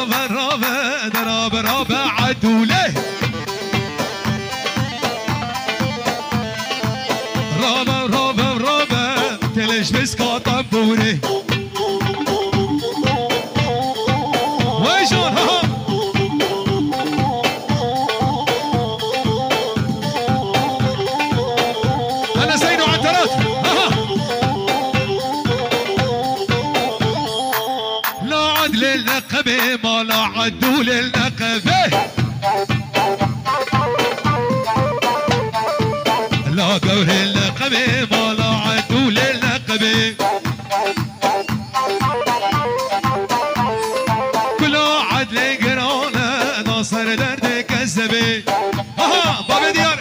رابا رابا رابا رابا عدوله رابا رابا رابا تلش بس كاطبوري ويجون ها انا زين وعنترات ها لا عدل اللقبه ما لا عدول اللقبه لا قول اللقبه ما لا عدول اللقبه ناصر درد كذبي ها بابا ديار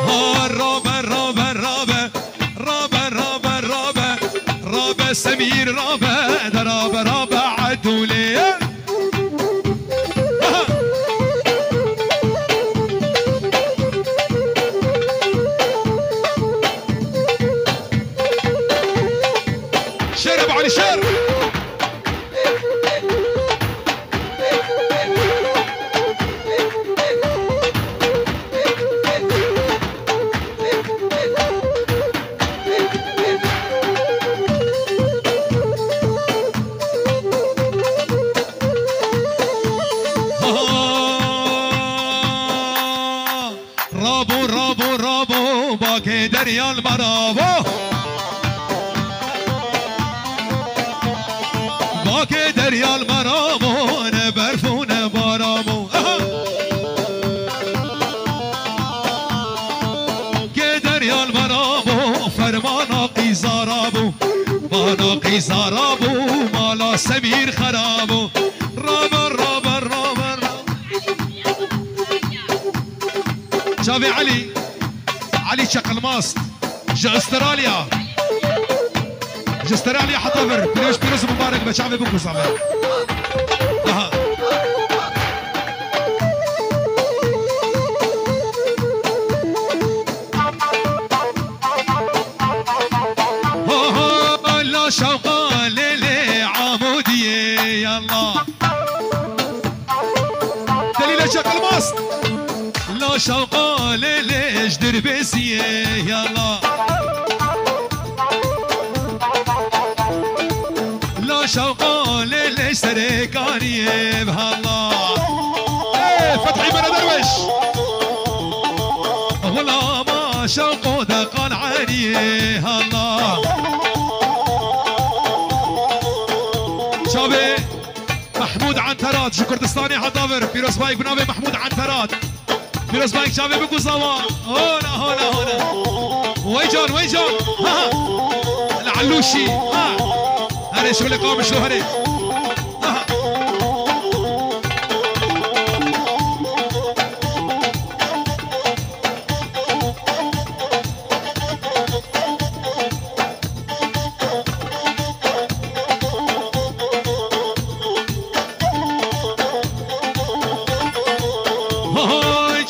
ها رابا رابا رابا رابا رابا رابا رابا سمير رابا رابا رابا عدولي شرب علي شرب رابو رابو رابو باكي دريا المرابو باكي دريا المرابو نبرفون بارامو كي دريا المرابو فرمانا قيزارابو مانا قيزارابو مالا سمير خرابو رابا رابا رابا شافي علي شق الماست جا استراليا جا استراليا حطفر بيروز مبارك بشعبي بكو صعبه لا شوقا ليلي عمودية يلا دليل شق الماست لا شوقا ليلي جدر بسيه يلا لا شوقا ليلي سريكانيه بهالله ايه فتحي بنا درويش ولا ما شوقو دقان عينيه الله شابي محمود عنترات شو كردستاني حضافر بيروز بايك بنابي محمود عنترات بيروز بايك شابي بكو سوا هونا هونا هونا ويجون ويجون ها العلوشي ها هري شغل قوم شو هري ها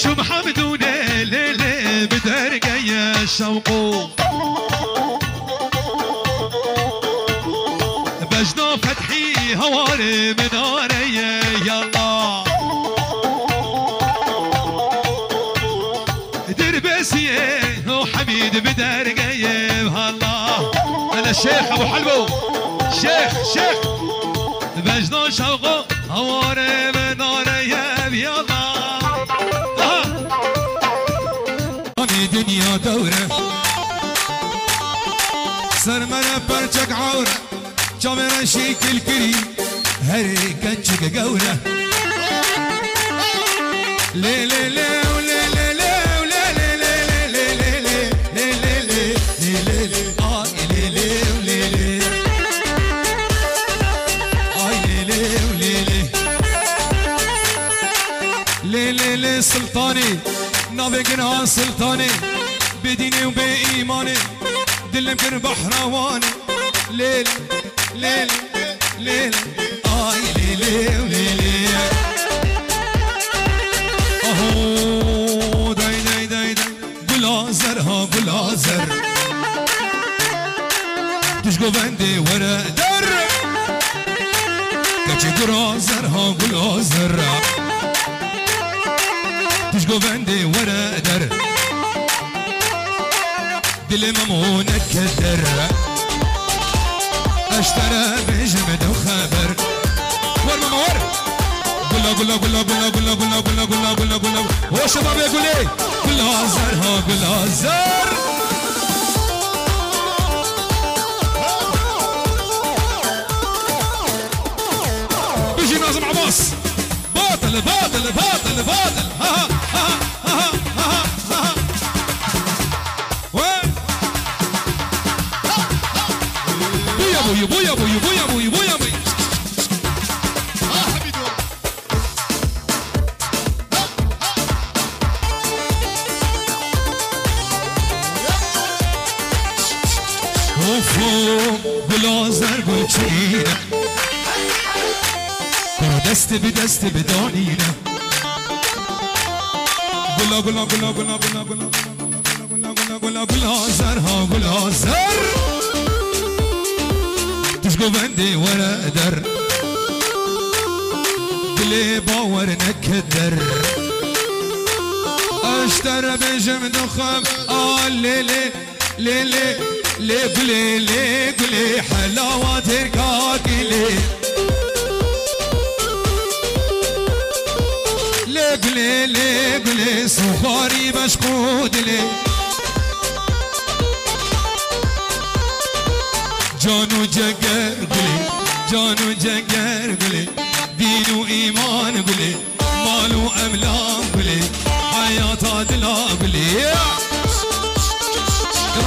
شو محمدوني ليلي بدرقية الشوقو بجنا فتحي هواري منارية يلا دربسية وحميد بدرقية بهالله أنا الشيخ أبو حلبو شيخ بجنا شوقو هواري منارية يلا دنيا دورة سرمنا برجك عورة جامرا شكل كري هري كنشك قورة لي لي لي ولي لي لي ولي لي لي لي لي لي لي لي لي لي آه لي لي ولي لي آه لي لي ولي لي لي لي سلطاني نافقنا سلطاني بديني وبإيماني دل مكر بحرواني ليل ليل ليل آي ليلي وليلي أهو داي داي داي داي بلازر ها بلازر تشقو بندي ورا در جرازر ها گلازر تشگو بنده ورا در دل ممونك كدر اشترى بجمد وخبر ور ماما ور قلا قلا قلا قلا قلا قلا قلا قلا قلا قلا هو شباب يقول ايه قلا زر ها قلا زر بيجي ناظم عباس باطل باطل باطل باطل ها ها ها ها ها وين بويا بويا بويا بويا بويا بويا بويا بويا بلازر گلچینه برو دست به دست بدانینه گلا گلا گلا گلا گلا گلا گلا گلا گلا گلازر ها گلازر تشگو بنده ورا در دل باور نکدر اشتر بجم دخم لیلی لیلی لي قولي لي قولي حلاوة رقاقي لي لي قولي لي قولي صخاري مشقود لي جانو جگر قولي جانو جگر قولي دين وإيمان قولي مال وأملاك قولي حياة دلا قولي يلا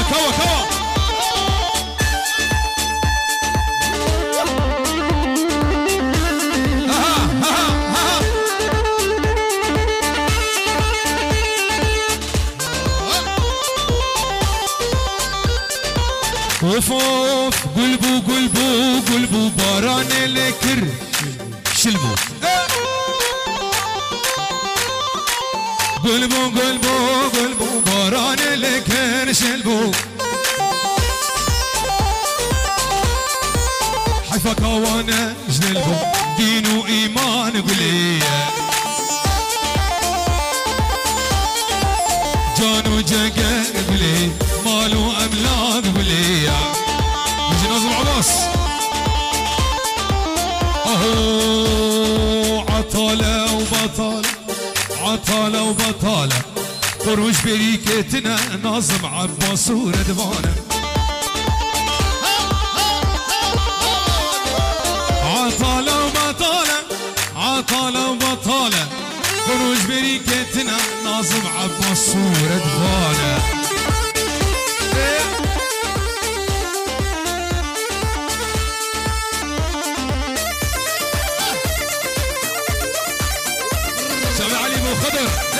كوا كوا اوف اوف قلبو قلبو قلبو باران لكر شلبو قلبو قلبو قلبو باران لكر شلبو حيفا كوانا جنلبو دين وإيمان قولي جانو جاقر قولي مال وأملاك قولي يجي ناظم عباس اهو عطالة وبطالة عطالة وبطالة خروج بريكتنا ناظم عباس وردوانة عطالة وبطالة عطالة وبطالة خروج بريكتنا ناظم عباس وردوانة سامي علي ابو خضر